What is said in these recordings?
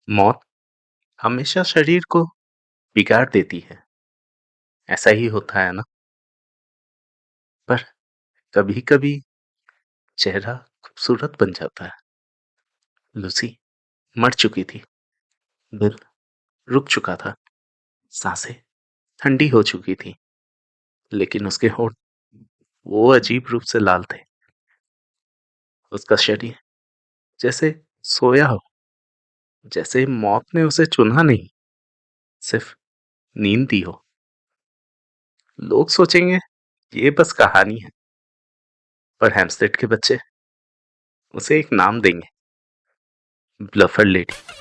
मौत हमेशा शरीर को बिगाड़ देती है। ऐसा ही होता है ना? पर कभी-कभी चेहरा खूबसूरत बन जाता है। लूसी मर चुकी थी। दिल रुक चुका था। सांसें ठंडी हो चुकी थी। लेकिन उसके होंठ वो अजीब रूप से लाल थे। उसका शरीर जैसे सोया हो, जैसे मौत ने उसे चुना नहीं, सिर्फ नींद दी हो। लोग सोचेंगे ये बस कहानी है, पर हैम्स्टेड के बच्चे उसे एक नाम देंगे, ब्लफर लेडी।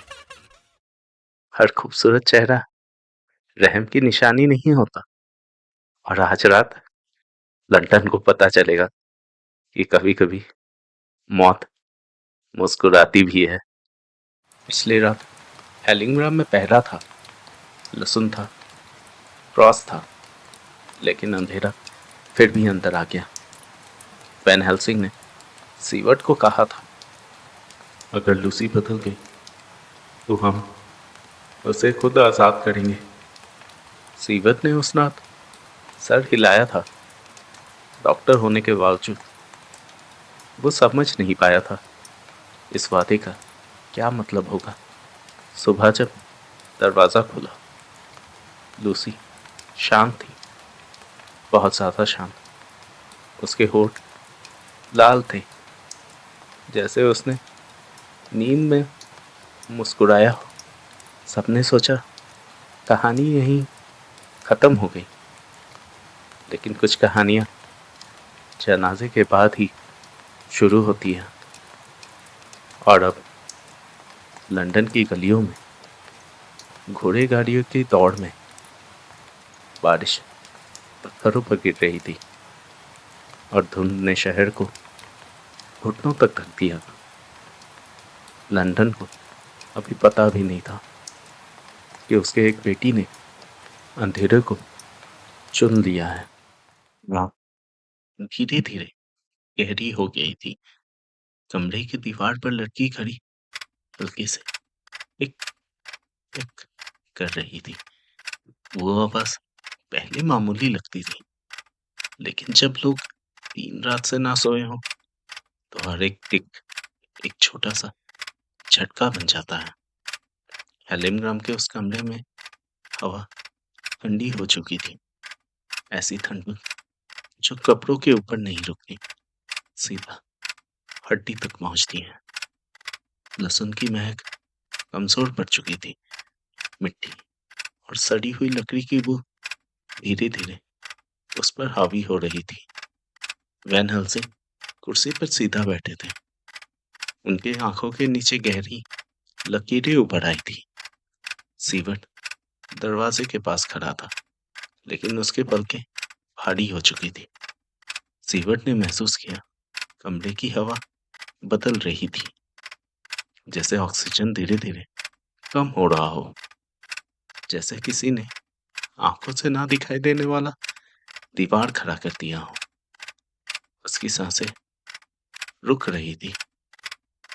हर खूबसूरत चेहरा रहम की निशानी नहीं होता। और आज रात लंदन को पता चलेगा कि कभी-कभी मौत मुस्कुराती भी है। पिछली रात हेलिंग्राम में पहरा था, लहसुन था, क्रॉस था, लेकिन अंधेरा फिर भी अंदर आ गया। वैन हेल्सिंग ने सीवर्ट को कहा था, अगर लूसी बदल गई तो हम उसे खुद आजाद करेंगे। सीवर्ट ने उस रात सर हिलाया था। डॉक्टर होने के बावजूद वो समझ नहीं पाया था इस वादे का क्या मतलब होगा। सुबह जब दरवाजा खुला, लूसी शांत थी, बहुत ज्यादा शांत। उसके होठ लाल थे, जैसे उसने नींद में मुस्कुराया हो। सबने सोचा कहानी यहीं खत्म हो गई, लेकिन कुछ कहानियां जनाजे के बाद ही शुरू होती हैं। और अब लंदन की गलियों में घोड़े गाड़ियों की दौड़ में बारिश पत्थरों पर गिर रही थी और धुंध ने शहर को घुटनों तक ढक दिया था। लंदन को अभी पता भी नहीं था कि उसके एक बेटी ने अंधेरे को चुन लिया है। रात धीरे धीरे गहरी हो गई थी। कमरे की दीवार पर लड़की खड़ी हल्के से टिक टिक कर रही थी। वो आवाज पहले मामूली लगती थी, लेकिन जब लोग 3 रात से ना सोए हों तो हर एक टिक एक छोटा सा झटका बन जाता है। हेलिमग्राम के उस कमरे में हवा ठंडी हो चुकी थी। ऐसी ठंड जो कपड़ों के ऊपर नहीं रुकती, सीधा हड्डी तक पहुंचती है। लहसुन की महक कमजोर पड़ चुकी थी। मिट्टी और सड़ी हुई लकड़ी की बू धीरे धीरे उस पर हावी हो रही थी। वैन हेल्सिंग कुर्सी पर सीधा बैठे थे। उनके आंखों के नीचे गहरी लकीरें उभर आई थी। सीवर्ट दरवाजे के पास खड़ा था, लेकिन उसके पलकें भारी हो चुकी थी। सीवर्ट ने महसूस किया कमरे की हवा बदल रही थी, जैसे ऑक्सीजन धीरे धीरे कम हो रहा हो, जैसे किसी ने आंखों से ना दिखाई देने वाला दीवार खड़ा कर दिया हो। उसकी सांसें रुक रही थी,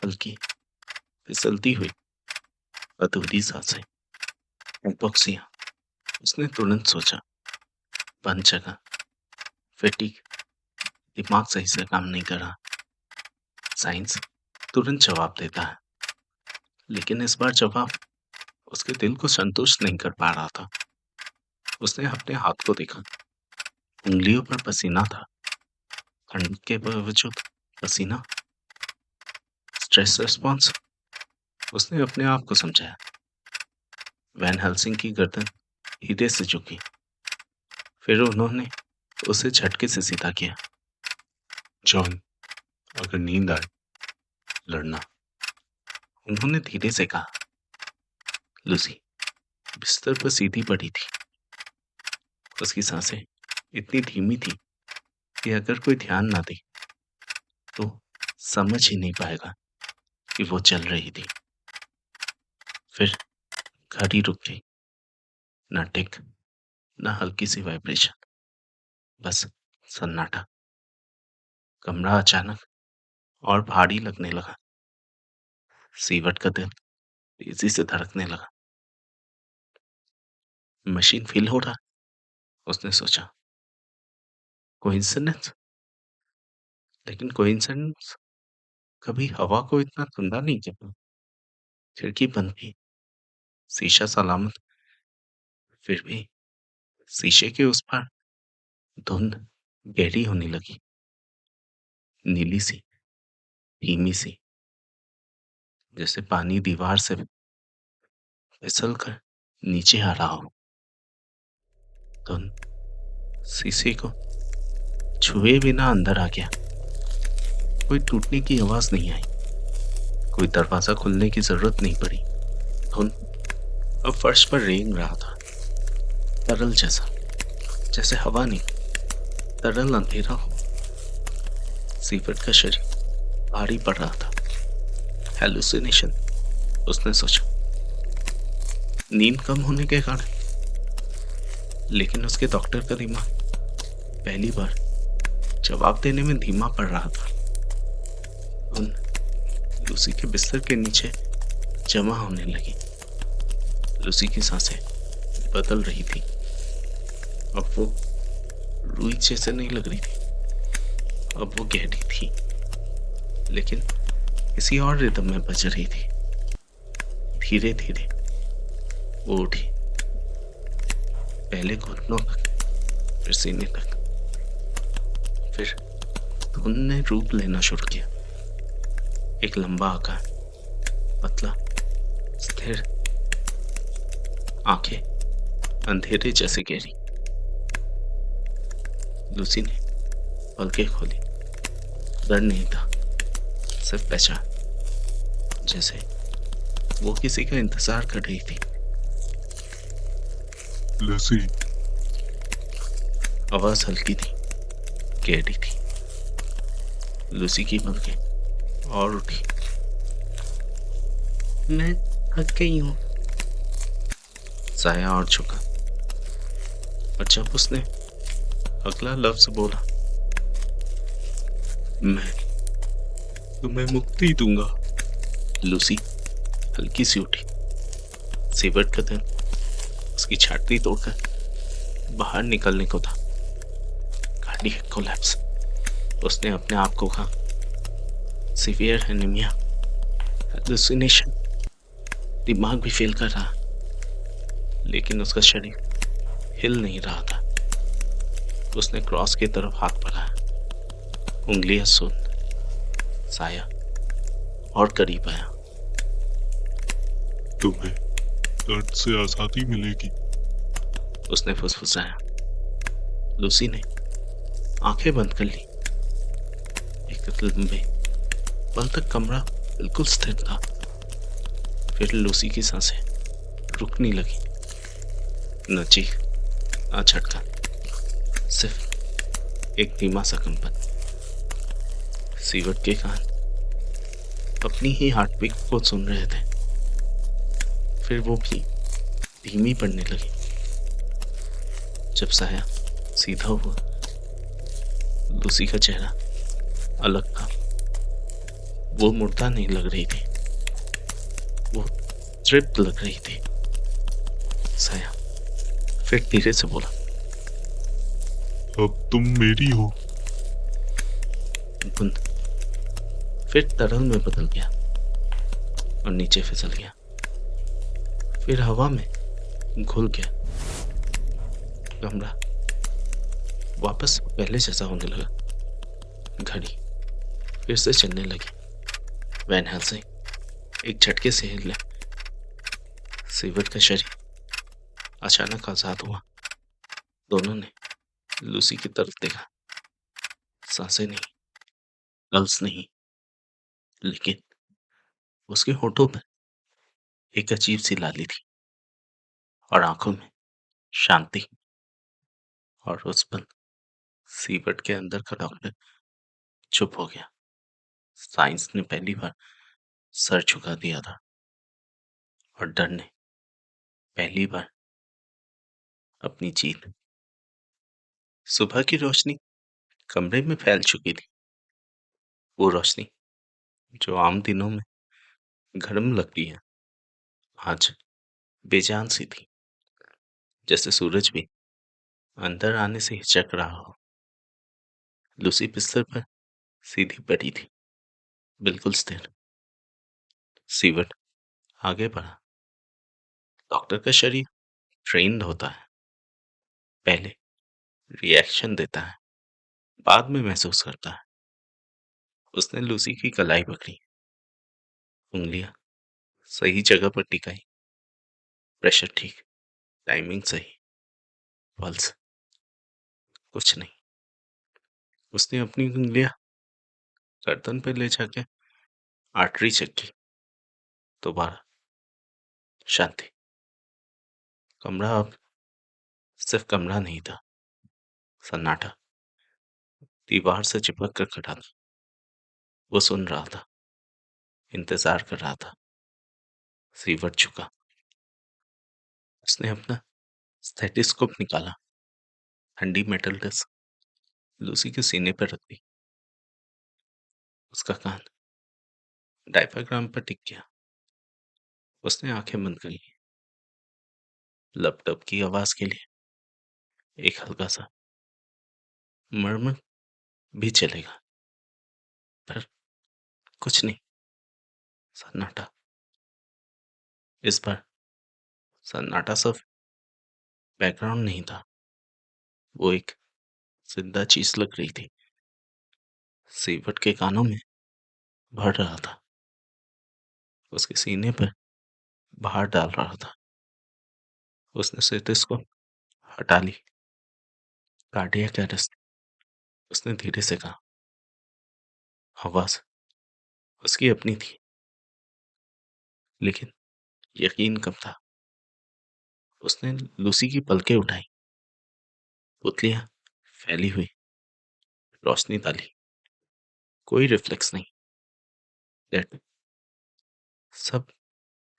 हल्की फिसलती हुई अधूरी सांसें। हिपोक्सिया, उसने तुरंत सोचा। बंद जगह, फटीग, दिमाग सही से काम नहीं कर रहा। साइंस तुरंत जवाब देता है, लेकिन इस बार जवाब उसके दिल को संतुष्ट नहीं कर पा रहा था। उसने अपने हाथ को देखा। उंगलियों पर पसीना था। ठंड के बावजूद पसीना, स्ट्रेस रिस्पॉन्स। उसने अपने आप को समझाया। वैन हेल्सिंग की गर्दन धीरे से झुकी। फिर उन्होंने उसे झटके से सीधा किया। जॉन, अगर नींद आए, लड़ना, उन्होंने धीरे से कहा। लूसी बिस्तर पर सीधी पड़ी थी। उसकी सांसें इतनी धीमी थी कि अगर कोई ध्यान ना दे तो समझ ही नहीं पाएगा कि वो चल रही थी। फिर घड़ी रुक गई। ना टिक, ना हल्की सी वाइब्रेशन, बस सन्नाटा। कमरा अचानक और भारी लगने लगा। सीवट का दिल तेजी से धड़कने लगा। मशीन फेल हो रहा है, उसने सोचा। कोइंसिडेंस? लेकिन कोइंसिडेंस कभी हवा को इतना ठंडा नहीं किया। खिड़की बंद थी, शीशा सलामत, फिर भी शीशे के उस पार धुंध गहरी होने लगी, नीली सी, धीमी सी, जैसे पानी दीवार से फिसल कर नीचे आ रहा हो। धुंध शीशे को छुए बिना अंदर आ गया। कोई टूटने की आवाज नहीं आई, कोई दरवाजा खुलने की जरूरत नहीं पड़ी। धुंध अब फर्श पर रेंग रहा था, तरल जैसा, जैसे हवा नहीं, तरल अंधेरा हो। सीवट का शरीर भारी पड़ रहा था। हेलुसिनेशन, उसने सोचा, नींद कम होने के कारण। लेकिन उसके डॉक्टर का दिमाग पहली बार जवाब देने में धीमा पड़ रहा था। उन लूसी के बिस्तर के नीचे जमा होने लगी। लूसी की सांसें बदल रही थी। अब वो रुई जैसे नहीं लग रही थी, अब वो गहरी थी, लेकिन किसी और रिदम में बज रही थी। धीरे धीरे वो उठी, पहले घुटनों तक, फिर सीने तक, फिर धुन ने रूप लेना शुरू किया। एक लंबा आकार, पतला, स्थिर, आंखें अंधेरे जैसे गहरी। लूसी ने पलकें खोली। डर नहीं था, सिर्फ पहचान, जैसे वो किसी का इंतजार कर रही थी। लूसी, आवाज हल्की थी, गहरी थी। लूसी की पलकें और उठी। मैं थक गई हूं, साया और झुका। और जब उसने अगला लफ्ज बोला, मैं तुम्हें मुक्ति दूंगा, लूसी हल्की सी उठी। सिवट का दिल उसकी छाती तोड़कर बाहर निकलने को था। कार्डियक कोलैप्स, उसने अपने आप को कहा। सीवियर एनीमिया, हेलुसिनेशन, दिमाग भी फेल कर रहा, लेकिन उसका शरीर हिल नहीं रहा था। उसने क्रॉस की तरफ हाथ बढ़ाया, उंगलियां सुन, साया और करीब आया। तुम्हें दर्द से आजादी मिलेगी, उसने फुसफुसाया। लूसी ने आंखें बंद कर ली। एक लंबे पल तक कमरा बिल्कुल स्थिर था। फिर लूसी की सांसें रुकने लगी। न चीख, न झटका, सिर्फ एक धीमा सा कंपन। सीवट के कान अपनी ही हार्ट बीट को सुन रहे थे। फिर वो भी धीमी पड़ने लगी। जब साया सीधा हुआ, लूसी का चेहरा अलग था। वो मुर्दा नहीं लग रही थी, वो तृप्त लग रही थी। साया फिर धीरे से बोला, अब तुम मेरी हो। बुंद फिर तरल में बदल गया और नीचे फिसल गया, फिर हवा में घुल गया। कमरा वापस पहले जैसा होने लगा। घड़ी फिर से चलने लगी। वैन हेल्सिंग एक झटके से हिले। सीवट का शरीर अचानक आजाद हुआ। दोनों ने लूसी की तरफ देखा। सांसें नहीं, पल्स नहीं, लेकिन उसके होठों पर एक अजीब सी लाली थी और आंखों में शांति। और उस पल सीवट के अंदर का डॉक्टर चुप हो गया। साइंस ने पहली बार सर झुका दिया था और डर ने पहली बार अपनी जीत। सुबह की रोशनी कमरे में फैल चुकी थी। वो रोशनी जो आम दिनों में गर्म लगती है, आज बेजान सी थी, जैसे सूरज भी अंदर आने से हिचक रहा हो। लूसी बिस्तर पर सीधी पड़ी थी, बिल्कुल स्थिर। सीवट आगे बढ़ा। डॉक्टर का शरीर ट्रेन्ड होता है, पहले रिएक्शन देता है, बाद में महसूस करता है। उसने लूसी की कलाई पकड़ी, उंगलियां सही जगह पर टिकाई। प्रेशर ठीक, टाइमिंग सही, पल्स कुछ नहीं। उसने अपनी उंगलियां गर्दन पे ले जाके आर्टरी चेक की। दोबारा शांति। कमरा अब सिर्फ कमरा नहीं था, सन्नाटा। दीवार से चिपक कर खड़ा था। वो सुन रहा था, इंतजार कर रहा था। सीवट झुका। उसने अपना स्टेथोस्कोप निकाला। ठंडी मेटल डिस्क लूसी के सीने पर रख दी। उसका कान डायफ्राम पर टिक गया। उसने आंखें बंद कर ली। लपटप की आवाज के लिए एक हल्का सा मरमर भी चलेगा, पर कुछ नहीं। सन्नाटा। इस बार सन्नाटा सिर्फ बैकग्राउंड नहीं था, वो एक जिंदा चीज लग रही थी। सीवट के कानों में भर रहा था, उसके सीने पर भार डाल रहा था। उसने स्टेथोस्कोप हटा ली। कार्डियक अरेस्ट, उसने धीरे से कहा। आवाज उसकी अपनी थी, लेकिन यकीन कम था। उसने लूसी की पलकें उठाई। पुतलियां फैली हुई, रोशनी डाली। कोई रिफ्लेक्स नहीं। डेट सब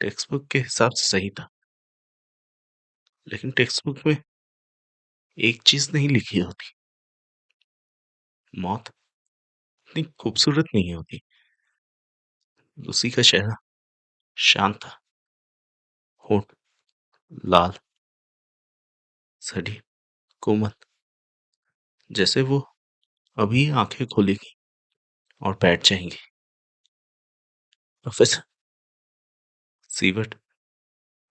टेक्स्ट बुक के हिसाब से सही था, लेकिन टेक्स्ट बुक में एक चीज नहीं लिखी होती। मौत इतनी खूबसूरत नहीं होती। लूसी का चेहरा शांत था, होठ लाल, सड़ी, कोमल, जैसे वो अभी आंखें खोलेगी और बैठ जाएंगी। प्रोफेसर, सीवट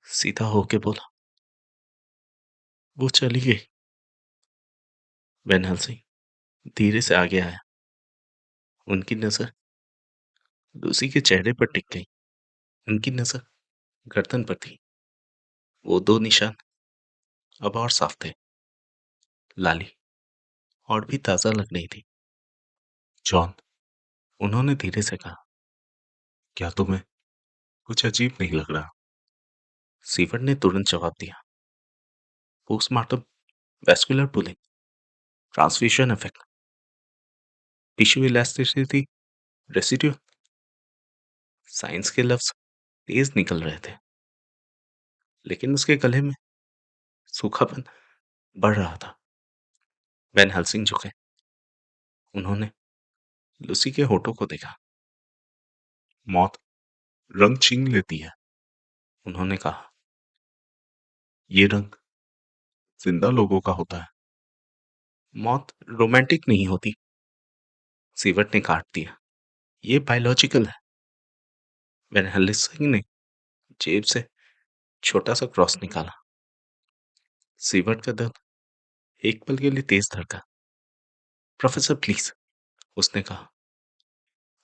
सीधा होके बोला। वो चली गई। वैन हेल्सिंग धीरे से आगे आया। उनकी नजर लूसी के चेहरे पर टिक गई। उनकी नजर गर्दन पर थी। वो दो निशान अब और साफ थे। लाली और भी ताजा लग रही थी। जॉन, उन्होंने धीरे से कहा, क्या तुम्हें कुछ अजीब नहीं लग रहा? सीवट ने तुरंत जवाब दिया। Postmortem vascular pulling, transfusion effect, tissue elasticity residue. Science के लफ्ज तेज निकल रहे थे, लेकिन उसके गले में सूखापन बढ़ रहा था। वैन हेल्सिंग झुके। उन्होंने लूसी के होठों को देखा। मौत रंग छीन लेती है, उन्होंने कहा। ये रंग जिंदा लोगों का होता है। मौत रोमांटिक नहीं होती, सीवट ने काट दिया। ये बायोलॉजिकल है। वैन हेल्सिंग ने जेब से छोटा सा क्रॉस निकाला। सीवट का दिल एक पल के लिए तेज धड़का। प्रोफेसर प्लीज, उसने कहा,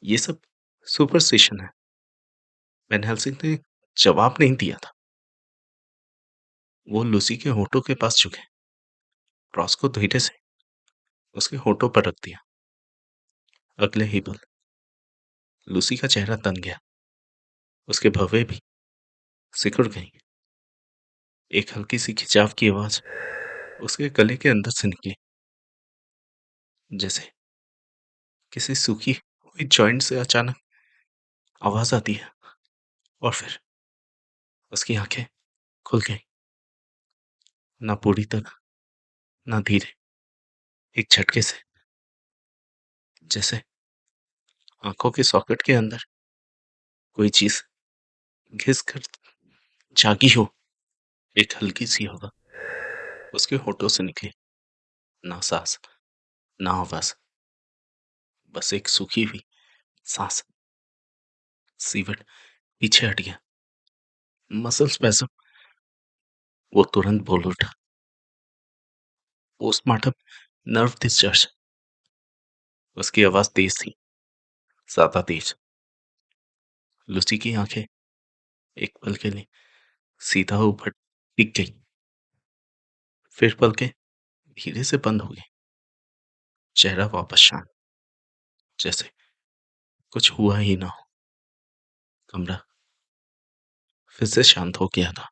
ये सब सुपरस्टिशन है। वैन हेल्सिंग ने जवाब नहीं दिया था। वो लूसी के होठों के पास झुके, क्रॉस को धीरे से उसके होठों पर रख दिया। अगले ही पल लूसी का चेहरा तन गया। उसके भवें भी सिकुड़ गई। एक हल्की सी खिंचाव की आवाज उसके गले के अंदर से निकली, जैसे किसी सूखी हुई जॉइंट से अचानक आवाज आती है। और फिर उसकी आंखें खुल गई, ना पूरी तरह, ना धीरे, एक झटके से, जैसे आंखों के सॉकेट के अंदर कोई चीज घिस कर जागी हो। एक हल्की सी हवा उसके होठों से निकली। ना सांस, ना आवाज, बस एक सूखी हुई सांस। सीवट पीछे हट गया। मसल्स पैसम। वो तुरंत बोल उठा। Postmortem nerve discharge. उसकी आवाज तेज थी, ज्यादा तेज। लूसी की आंखें एक पल के लिए सीधा ऊपर टिक गई, फिर पलकें धीरे से बंद हो गई। चेहरा वापस शांत, जैसे कुछ हुआ ही ना हो। कमरा फिर से शांत हो गया था,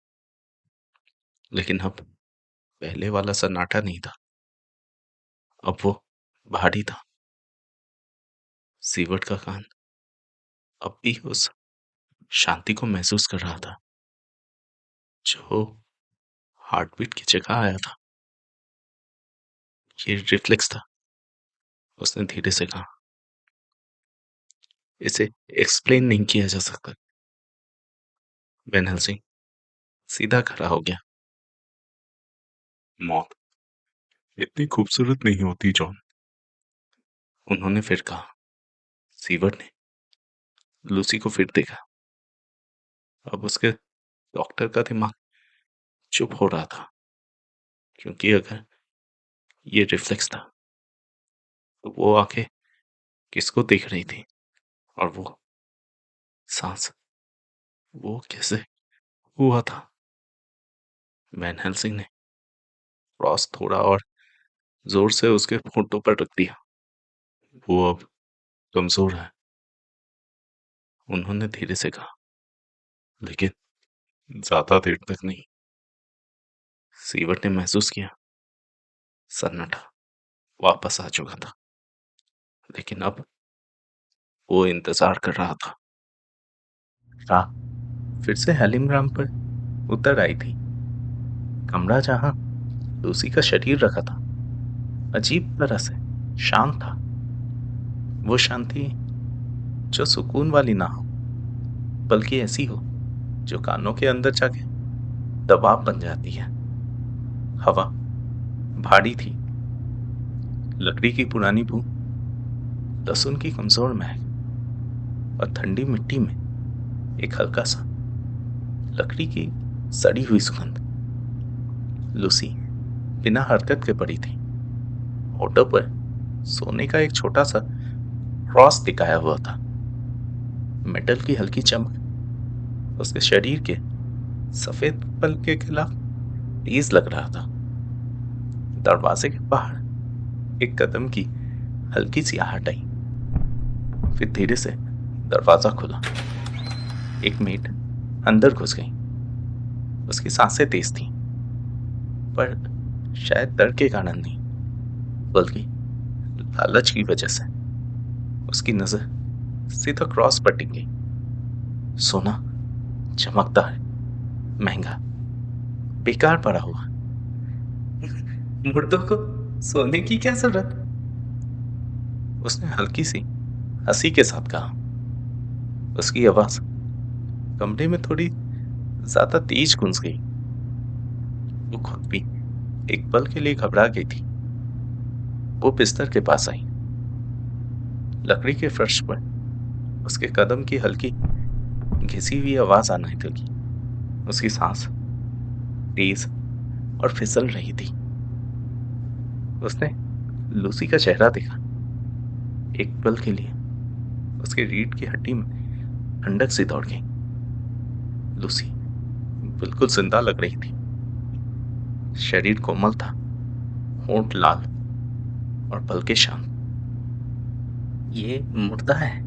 लेकिन अब पहले वाला सन्नाटा नहीं था। अब वो भारी था। सीवट का कान अब भी उस शांति को महसूस कर रहा था जो हार्टबीट की जगह आया था। ये रिफ्लेक्स था। उसने धीरे से कहा, इसे एक्सप्लेन नहीं किया जा सकता। वैन हेल्सिंग सीधा खड़ा हो गया। मौत इतनी खूबसूरत नहीं होती जॉन। उन्होंने फिर कहा। सीवट ने लूसी को फिर देखा। अब उसके डॉक्टर का दिमाग चुप हो रहा था, क्योंकि अगर ये रिफ्लेक्स था तो वो आंखें किसको देख रही थी, और वो सांस, वो कैसे हुआ था। वैन हेल्सिंग ने क्रॉस थोड़ा और जोर से उसके होठों पर रख दिया। वो अब कमजोर है, उन्होंने धीरे से कहा। लेकिन ज्यादा देर तक नहीं। सीवट ने महसूस किया सन्नाटा वापस आ चुका था, लेकिन अब वो इंतजार कर रहा था। रात फिर से हेलिमग्राम पर उतर आई थी। कमरा जहां लूसी का शरीर रखा था अजीब तरह से शांत था। वो शांति जो सुकून वाली ना हो, बल्कि ऐसी हो जो कानों के अंदर जाके दबाव बन जाती है। हवा भारी थी। लकड़ी की पुरानी बू, लहसुन की कमजोर महक, और ठंडी मिट्टी में एक हल्का सा लकड़ी की सड़ी हुई सुगंध। लूसी बिना हरकत के पड़ी थी। होठों पर सोने का एक छोटा सा क्रॉस टिकाया हुआ था। मेटल की हल्की चमक उसके शरीर के सफेद पल के खिलाफ तेज लग रहा था। दरवाजे के बाहर एक कदम की हल्की सी आहट आई, फिर धीरे से दरवाजा खुला। एक मेड अंदर घुस गई। उसकी सांसें तेज थीं, पर शायद डर के कारण नहीं, बल्कि लालच की वजह से। उसकी नजर सीधा क्रॉस पर टिक गई। सोना चमकता है, महंगा, बेकार पड़ा हुआ। मुर्दों को सोने की क्या जरूरत, उसने हल्की सी हंसी के साथ कहा। उसकी आवाज कमरे में थोड़ी ज्यादा तेज गूंज गई। वो खुद भी एक पल के लिए घबरा गई थी। वो बिस्तर के पास आई। लकड़ी के फर्श पर उसके कदम की हल्की घिसी हुई आवाज आने लगी। उसकी सांस तेज और फिसल रही थी। उसने लूसी का चेहरा देखा। एक पल के लिए उसके रीढ़ की हड्डी में ठंडक सी दौड़ गई। लूसी बिल्कुल जिंदा लग रही थी। शरीर कोमल था, होंठ लाल और पलके शांत। ये मुर्दा है,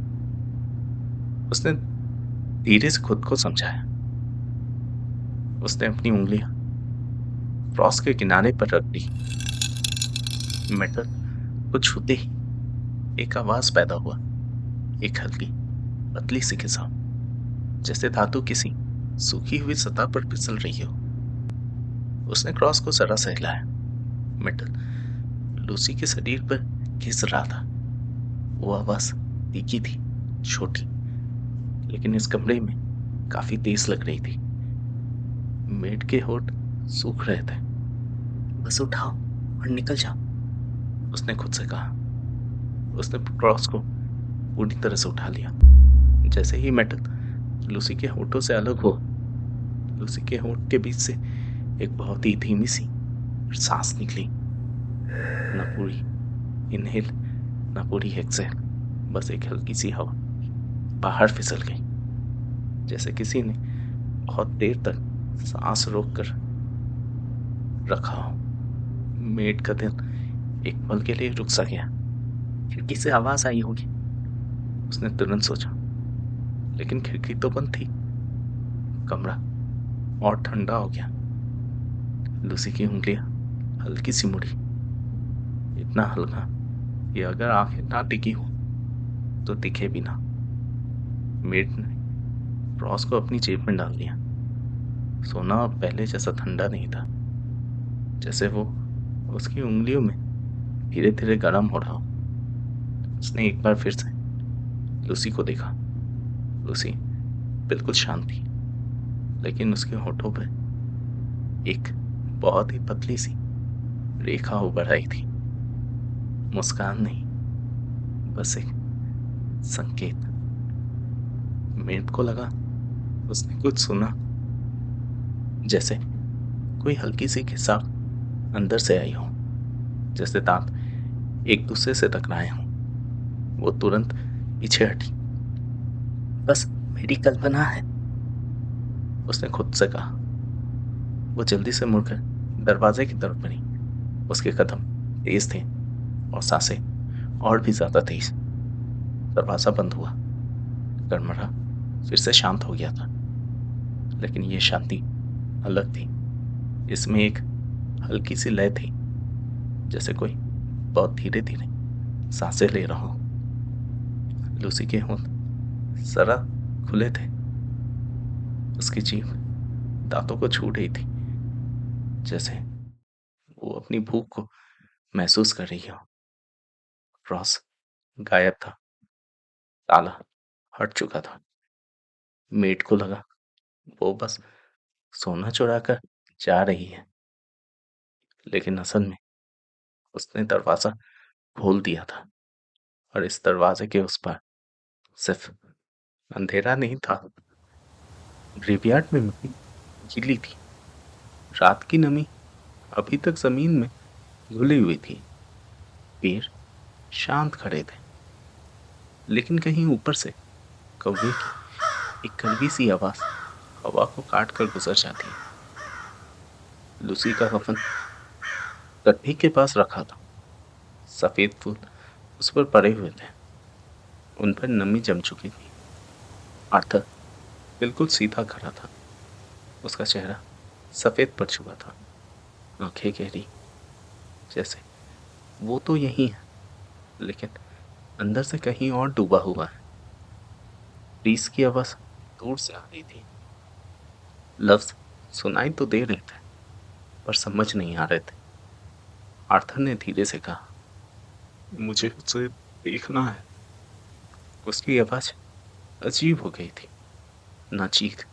उसने धीरे से खुद को समझाया। उसने अपनी उंगलियां क्रॉस के किनारे पर रख दी। मेटल को छूते ही एक आवाज पैदा हुआ, एक हल्की पतली सी खिसाव, जैसे धातु किसी सूखी हुई सतह पर फिसल रही हो। उसने क्रॉस को जरा सा हिलाया। मेटल लूसी के शरीर पर घिस रहा था। वो आवाज तीखी थी, छोटी, लेकिन इस कमरे में काफी तेज लग रही थी। मेड के होठ सूख रहे थे। बस उठाओ और निकल जाओ, उसने खुद से कहा। उसने क्रॉस को पूरी तरह से उठा लिया। जैसे ही मेटल लूसी के होठों से अलग हो, लूसी के होठ के बीच से एक बहुत ही धीमी सी सांस निकली। न पूरी इनहेल न पूरी एक्सहेल, बस एक हल्की सी हवा बाहर फिसल गई, जैसे किसी ने बहुत देर तक सांस रोक कर रखा हो। मेड का दिल एक पल के लिए रुक सा गया। खिड़की से आवाज आई होगी, उसने तुरंत सोचा, लेकिन खिड़की तो बंद थी। कमरा और ठंडा हो गया। लूसी की उंगलियां हल्की सी मुड़ी, इतना हल्का कि अगर आंखें ना टिकी हो तो दिखे भी ना। मेड ने रॉस को अपनी जेब में डाल दिया। सोना अब पहले जैसा ठंडा नहीं था, जैसे वो उसकी उंगलियों में धीरे धीरे गर्म हो रहा हो। उसने एक बार फिर से लूसी को देखा। लूसी बिल्कुल शांत थी, लेकिन उसके होठों पे एक बहुत ही पतली सी रेखा उभर आई थी। मुस्कान नहीं, बस एक संकेत। मेड को लगा उसने कुछ सुना, जैसे कोई हल्की सी खिसाक अंदर से आई हो, जैसे दांत एक दूसरे से टकराए हों। वो तुरंत पीछे हटी। बस मेरी कल्पना है, उसने खुद से कहा। वो जल्दी से मुड़कर दरवाजे की तरफ बढ़ी। उसके कदम तेज थे और सांसें और भी ज्यादा तेज। दरवाजा बंद हुआ। कमरा फिर से शांत हो गया था, लेकिन ये शांति अलग थी। इसमें एक हल्की सी लय थी, जैसे कोई बहुत धीरे धीरे सांसें ले रहा हो। लूसी के होंठ जरा खुले थे। उसकी जीभ दांतों को छू रही थी, जैसे वो अपनी भूख को महसूस कर रही हो। रॉस गायब था। ताला हट चुका था। मेड को लगा वो बस सोना चुरा कर जा रही है, लेकिन असल में उसने दरवाजा खोल दिया था। और इस दरवाजे के उस पार सिर्फ अंधेरा नहीं था। ग्रेवयार्ड में मिट्टी गीली थी। रात की नमी अभी तक जमीन में घुली हुई थी। पेड़ शांत खड़े थे, लेकिन कहीं ऊपर से कौवे की एक कड़वी सी आवाज हवा को काट कर गुजर जाती है। लूसी का कफन गड्ढे के पास रखा था। सफेद फूल उस पर पड़े हुए थे। उन पर नमी जम चुकी थी। आर्थर बिल्कुल सीधा खड़ा था। उसका चेहरा सफेद पड़ चुका था, आंखें गहरी, जैसे वो तो यही है, लेकिन अंदर से कहीं और डूबा हुआ है। प्रीस की आवाज दूर से आ रही थी। लफ्ज सुनाई तो दे रहे थे, पर समझ नहीं आ रहे थे। आर्थर ने धीरे से कहा, मुझे उसे देखना है। उसकी आवाज अजीब हो गई थी। ना चीख,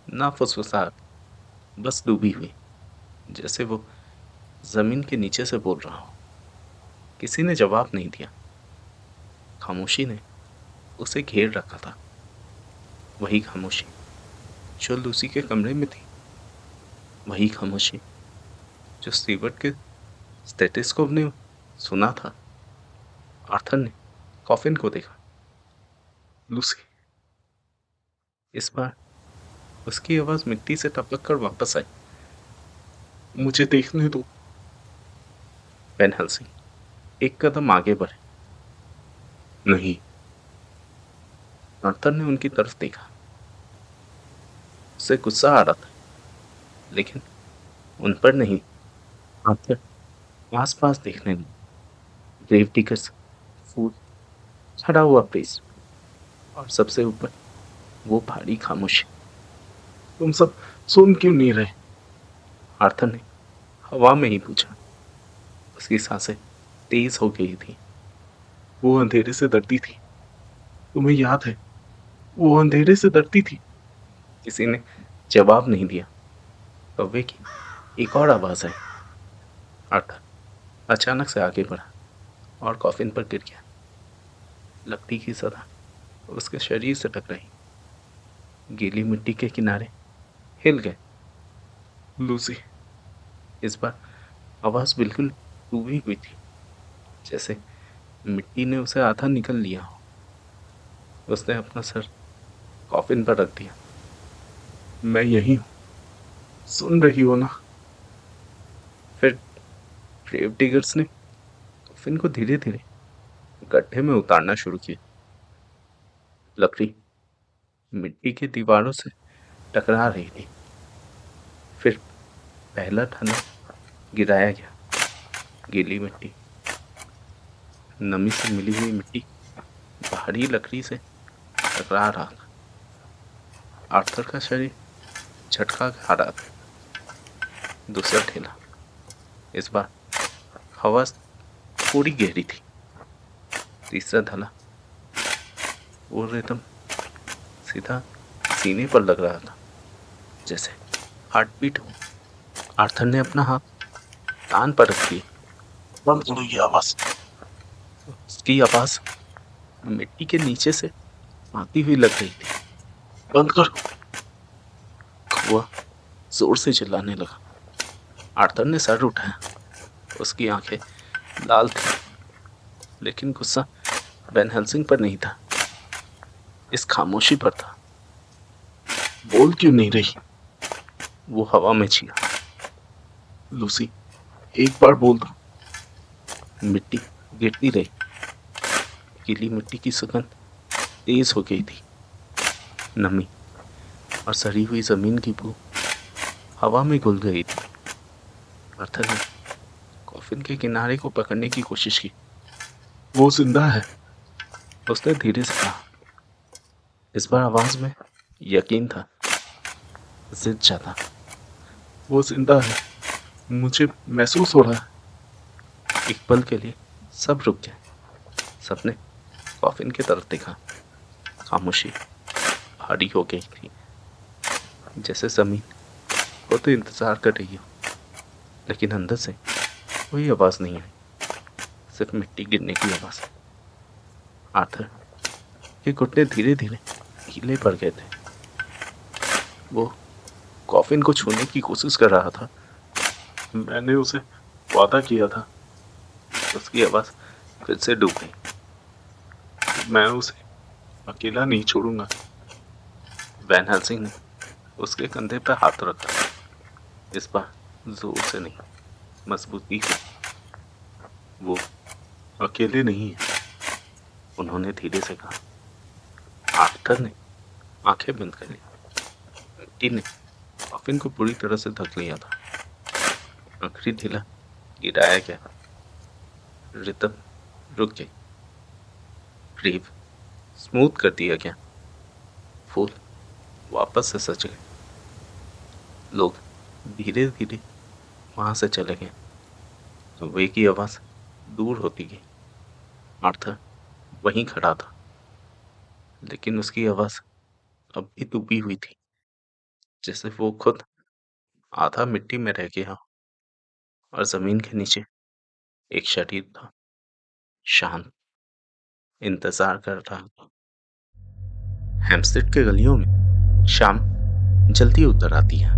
ना फुसफुसाहट, बस डूबी हुई, जैसे वो जमीन के नीचे से बोल रहा हो। किसी ने जवाब नहीं दिया। खामोशी ने उसे घेर रखा था। वही खामोशी जो लूसी के कमरे में थी। वही खामोशी जो स्टीवर्ट के स्टेथोस्कोप ने सुना था। आर्थर ने कॉफिन को देखा। लूसी। इस बार उसकी आवाज मिट्टी से टपक कर वापस आई। मुझे देखने दो। वेन हेल्सिंग एक कदम आगे बढ़े। नहीं। आर्थर ने उनकी तरफ देखा। उसे गुस्सा आ रहा था, लेकिन उन पर नहीं। आर्थर आस पास देखने लगा। ग्रेव डिगर्स, फूल, खड़ा हुआ प्रीस्ट, और सबसे ऊपर वो भारी खामोशी। तुम सब सुन क्यों नहीं रहे? आर्थर ने हवा में ही पूछा। उसकी सांसें तेज हो गई थी। वो अंधेरे से डरती थी। तुम्हें याद है, वो अंधेरे से डरती थी। किसी ने जवाब नहीं दिया। कौवे की एक और आवाज आई। आर्थर अचानक से आगे बढ़ा और कॉफिन पर गिर गया। लकड़ी की सतह उसके शरीर से टकराई। गीली मिट्टी के किनारे हिल गए। लूसी। इस बार आवाज बिल्कुल डूबी हुई थी, जैसे मिट्टी ने उसे आधा निकल लिया हो। उसने अपना सर कॉफिन पर रख दिया। मैं यही हूं, सुन रही हो ना? फिर ग्रेव डिगर्स ने कॉफिन को धीरे धीरे गड्ढे में उतारना शुरू किया। लकड़ी मिट्टी की दीवारों से टकरा रही थी। फिर पहला ठन्ना गिराया गया। गीली मिट्टी, नमी से मिली हुई मिट्टी भारी लकड़ी से टकरा रहा था। आर्थर का शरीर झटका खा रहा था। दूसरा ठेला। इस बार हवा थोड़ी गहरी थी। तीसरा धला। वो रिदम सीधा सीने पर लग रहा था, जैसे हार्ट बीट हो। आर्थर ने अपना हाथ कान पर रख दिया। बंद करो ये आवाज। उसकी आवाज मिट्टी के नीचे से आती हुई लग रही थी। बंद करो। कौवा जोर से चिल्लाने लगा। आर्थर ने सर उठाया। उसकी आंखें लाल थी, लेकिन गुस्सा वैन हेल्सिंग पर नहीं था, इस खामोशी पर था। बोल क्यों नहीं रही? वो हवा में छिया। लूसी, एक बार बोल दो। मिट्टी गिरती रही। गीली मिट्टी की सुगंध तेज हो गई थी। नमी और सड़ी हुई जमीन की बू हवा में घुल गई थी। आर्थर ने कॉफिन के किनारे को पकड़ने की कोशिश की। वो जिंदा है। उसने धीरे से कहा। इस बार आवाज में यकीन था, जिद ज्यादा। वो जिंदा है, मुझे महसूस हो रहा है। एक पल के लिए सब रुक गए। सबने कॉफिन की तरफ देखा। खामोशी भारी हो गई थी, जैसे जमीन वो तो इंतजार कर रही हो, लेकिन अंदर से कोई आवाज नहीं आई, सिर्फ मिट्टी गिरने की आवाज। आर्थर के घुटने धीरे धीरे ढीले पड़ गए थे। वो कॉफिन को छूने की कोशिश कर रहा था। मैंने उसे वादा किया था। उसकी आवाज फिर से डूब गई। मैं उसे अकेला नहीं छोड़ूंगा। वैन हेल्सिंग ने उसके कंधे पर हाथ रखा। इस बार जोर से नहीं, मजबूती से। वो अकेले नहीं है, उन्होंने धीरे से कहा। आर्थर ने आंखें बंद कर ली। मिट्टी ने कॉफिन को पूरी तरह से ढक लिया था। आखिरी ढीला गिराया गया। रिदम रुक गई। ग्रीव स्मूथ कर दिया गया। फूल वापस से सज गए। लोग धीरे धीरे वहां से चले गए। कौवे की आवाज दूर होती गई। आर्थर वहीं खड़ा था, लेकिन उसकी आवाज अब भी डूबी हुई थी, जैसे वो खुद आधा मिट्टी में रह गया और जमीन के नीचे एक शरीर था, शांत, इंतजार कर रहा था। हेम्पस्टेड के गलियों में शाम जल्दी उतर आती है।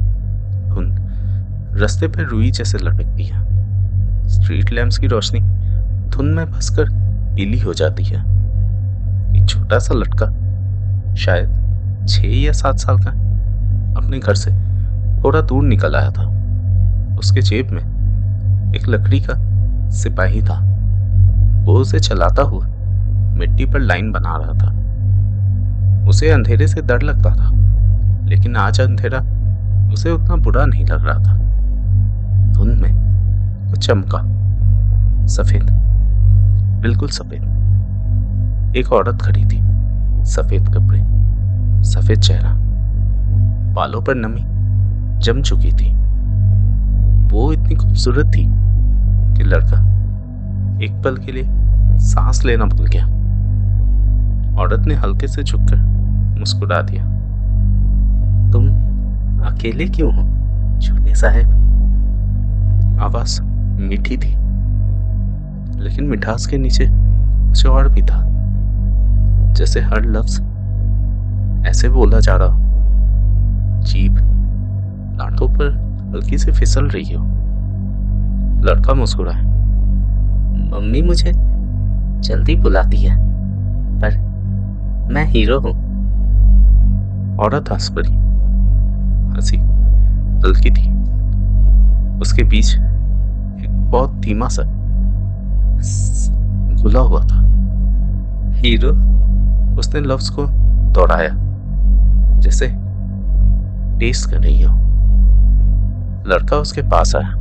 धुंध रास्ते पर रुई जैसे लटकती है। स्ट्रीट लैम्प्स की रोशनी धुंध में फंसकर पीली हो जाती है। एक छोटा सा लड़का, शायद 6 या 7 साल का, अपने घर से थोड़ा दूर निकल आया था। उसके जेब में एक लकड़ी का सिपाही था। वो उसे चलाता हुआ मिट्टी पर लाइन बना रहा था। उसे अंधेरे से डर लगता था, लेकिन आज अंधेरा उसे उतना बुरा नहीं लग रहा था। धुंध में कुछ चमका, सफेद, बिल्कुल सफेद। एक औरत खड़ी थी, सफेद कपड़े, सफेद चेहरा, बालों पर नमी जम चुकी थी। वो इतनी खूबसूरत थी कि लड़का एक पल के लिए सांस लेना भूल गया। औरत ने हल्के से झुककर मुस्कुरा दिया। तुम अकेले क्यों हो? छोटे साहब। आवाज मीठी थी, लेकिन मिठास के नीचे कुछ और भी था। जैसे हर लफ्ज ऐसे बोला जा रहा हो, जीभ दांतों पर हल्की से फिसल रही हो। लड़का मुस्कुराया। मम्मी मुझे जल्दी बुलाती है, पर मैं हीरो हूँ। औरत हंस पड़ी। हंसी हल्की थी, उसके बीच एक बहुत धीमा सा घुला हुआ था। हीरो। उसने लफ्ज को दोहराया, जैसे टेस्ट कर रही हो। लड़का उसके पास आया।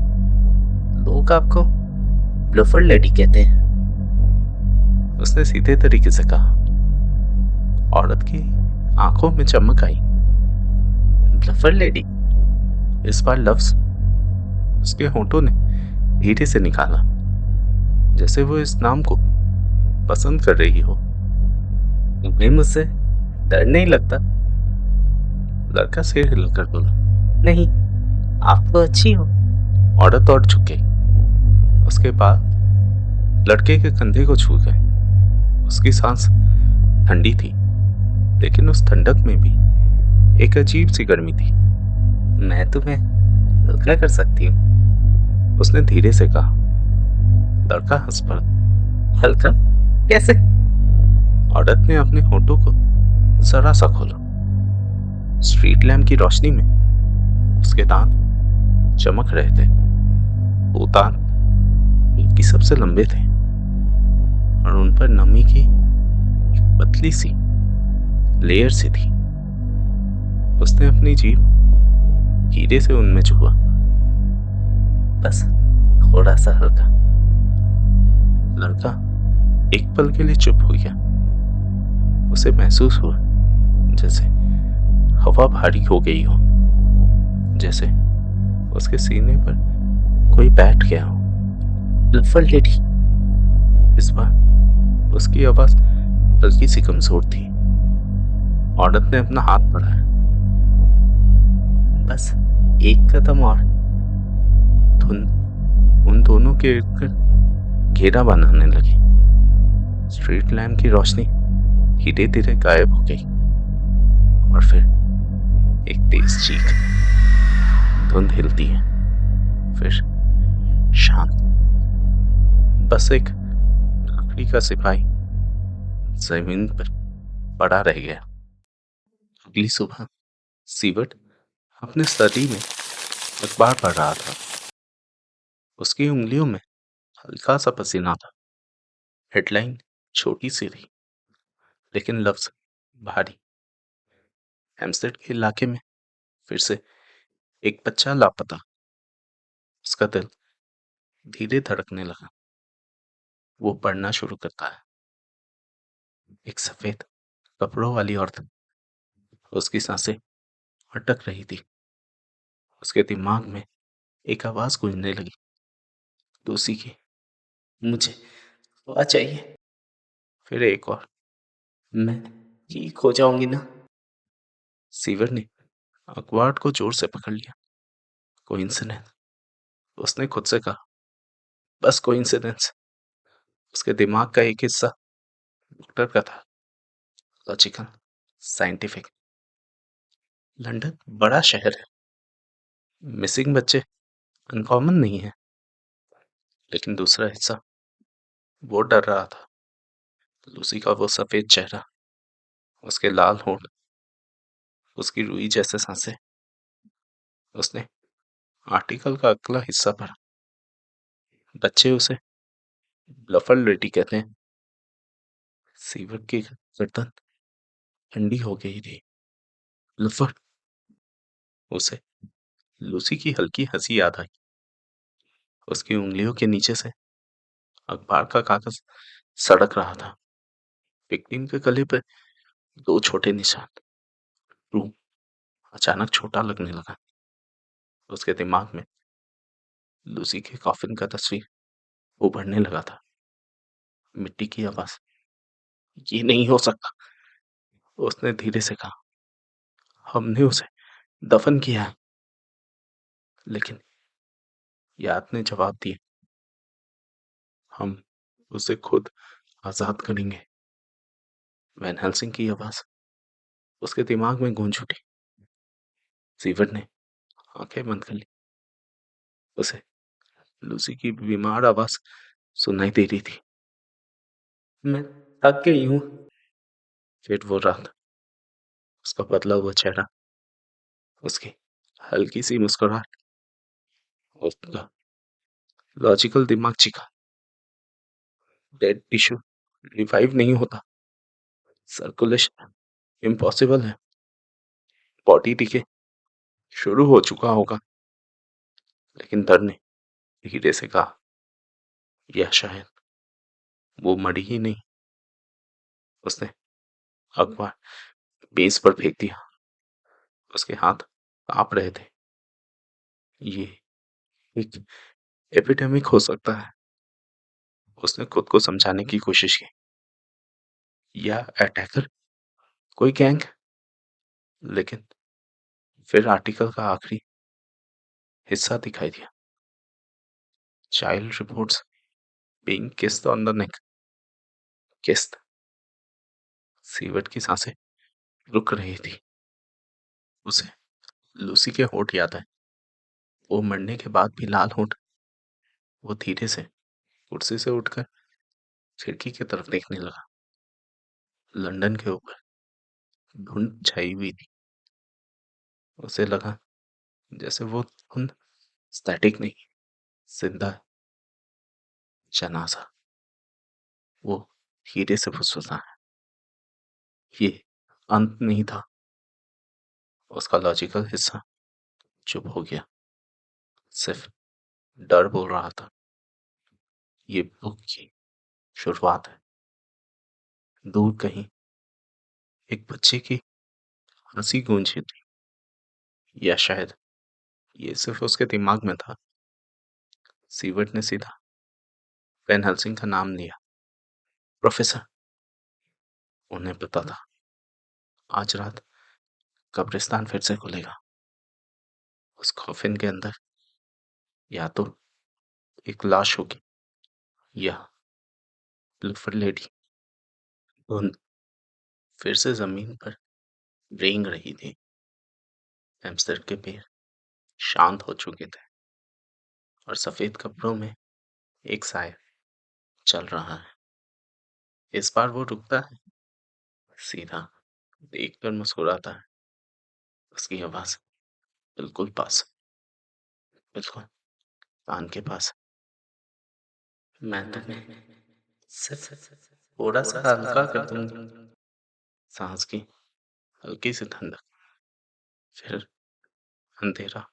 लोग आपको ब्लफर लेडी कहते हैं, उसने सीधे तरीके से कहा। औरत की आंखों में चमक आई। ब्लफर लेडी। इस बार लफ्ज उसके होंठों ने धीरे से निकाला, जैसे वो इस नाम को पसंद कर रही हो। तुम्हें मुझसे डर नहीं लगता? लड़का सिर हिलाकर बोला। नहीं, आप तो अच्छी हो। औरत और झुक गई। उसके बाद लड़के के कंधे को छू गए। उसकी सांस ठंडी थी, लेकिन उस ठंडक में भी एक अजीब सी गर्मी थी। मैं तुम्हें हल्का कर सकती हूँ, उसने धीरे से कहा। लड़का हंस पड़ा। हल्का कैसे? औरत ने अपने होठों को जरा सा खोला। स्ट्रीट लैम्प की रोशनी में उसके दांत चमक रहे थे। वो दांत बल्कि सबसे लंबे थे, और उन पर नमी की एक पतली सी लेयर सी थी। उसने अपनी जीभ धीरे से उनमें छुआ। बस थोड़ा सा हल्का। लड़का एक पल के लिए चुप हो गया। उसे महसूस हुआ जैसे हवा भारी हो गई हो, जैसे उसके सीने पर कोई बैठ गया हो। ब्लफर लेडी। इस बार उसकी आवाज हल्की सी कमजोर थी। औरत ने अपना हाथ बढ़ाया। बस एक कदम और। धुंध उन दोनों के इर्द गिर्द घेरा बनाने लगी। स्ट्रीट लैम्प की रोशनी धीरे धीरे गायब हो गई, और फिर एक तेज चीख। धुंध हिलती है, फिर शांत। बस एक लकड़ी का सिपाही जमीन पर पड़ा रह गया। अगली सुबह सीवर्ट अपने स्टडी में अखबार पढ़ रहा था। उसकी उंगलियों में हल्का सा पसीना था। हेडलाइन छोटी सी थी, लेकिन लफ्ज भारी। हेम्पस्टेड के इलाके में फिर से एक बच्चा लापता। उसका दिल धीरे धड़कने लगा। वो पढ़ना शुरू करता है। एक सफेद कपड़ों वाली औरत। उसकी सांसें अटक रही थी। उसके दिमाग में एक आवाज गूंजने लगी, लूसी की। मुझे हवा चाहिए। फिर एक और। मैं ठीक हो जाऊंगी ना? सीवर ने अखबार को जोर से पकड़ लिया। कोइंसिडेंस, उसने खुद से कहा। बस कोइंसिडेंस। उसके दिमाग का एक हिस्सा डॉक्टर का था। Logical, scientific. लंदन बड़ा शहर है, मिसिंग बच्चे अनकॉमन नहीं है। लेकिन दूसरा हिस्सा, वो डर रहा था। लूसी का वो सफेद चेहरा, उसके लाल होंठ, उसकी रुई जैसे सांसें। उसने आर्टिकल का अगला हिस्सा पढ़ा। बच्चे उसे ब्लफर लेडी कहते हैं। सीवर की गर्दन ठंडी हो गई थी। ब्लफर। उसे लूसी की हल्की हंसी याद आई। उसकी उंगलियों के नीचे से अखबार का कागज सड़क रहा था। विक्टिम के गले पर दो छोटे निशान। रूम अचानक छोटा लगने लगा। उसके दिमाग में लूसी के कॉफिन का तस्वीर उभरने लगा था। मिट्टी की आवाज। ये नहीं हो सकता, उसने धीरे से कहा। हमने उसे दफन किया है। लेकिन याद ने जवाब दिया, हम उसे खुद आजाद करेंगे। वैन हेल्सिंग की आवाज उसके दिमाग में गूंज उठी। सीवर्ट ने आंखें बंद कर ली। उसे लूसी की बीमार आवाज सुनाई दे रही थी। मैं थक गई हूं। फिर वो रात, उसका बदला हुआ चेहरा, उसकी हल्की सी मुस्कुराहट, उसका लॉजिकल दिमाग चीखा, डेड टिश्यू रिवाइव नहीं होता, सर्कुलेशन इम्पॉसिबल है, बॉडी डिके शुरू हो चुका होगा। लेकिन दर ने धीरे से कहा, या शायद वो मरी ही नहीं। उसने अखबार मेज पर फेंक दिया। उसके हाथ कांप रहे थे। ये एक एपिडेमिक हो सकता है, उसने खुद को समझाने की कोशिश की, या अटैकर कोई गैंग। लेकिन फिर आर्टिकल का आखिरी हिस्सा दिखाई दिया। Child reports being kissed on the neck. Kissed. Sievert की सांसें रुक रही थी। उसे लूसी के होठ याद आए, वो मरने के बाद भी लाल होठ। वो धीरे से कुर्सी से उठकर खिड़की की तरफ देखने लगा। लंदन के ऊपर धुंध छाई हुई थी। उसे लगा जैसे वो धुंध स्टैटिक नहीं, जिंदा जनाजा। वो धीरे से फुसफुसाया, ये अंत नहीं था। उसका लॉजिकल हिस्सा चुप हो गया। सिर्फ डर बोल रहा था, ये बुक की शुरुआत है। दूर कहीं एक बच्चे की हंसी गूंजी थी, या शायद ये सिर्फ उसके दिमाग में था। सीवर्ट ने सीधा वैन हेल्सिंग का नाम लिया। प्रोफेसर। उन्हें पता था आज रात कब्रिस्तान फिर से खुलेगा। उस कॉफिन के अंदर या तो एक लाश होगी, या ब्लूफर लेडी। धुंध फिर से जमीन पर रेंग रही थी। हैमस्टर के पैर शांत हो चुके थे, और सफेद कपड़ों में एक साया चल रहा है। इस बार वो रुकता है, सीधा देखकर मुस्कुराता है। उसकी आवाज बिल्कुल पास, बिल्कुल कान के पास। मैं तुम्हें सिर्फ थोड़ा सा हल्का कर दूंगी। सांस की हल्की सी ठंडक, फिर अंधेरा।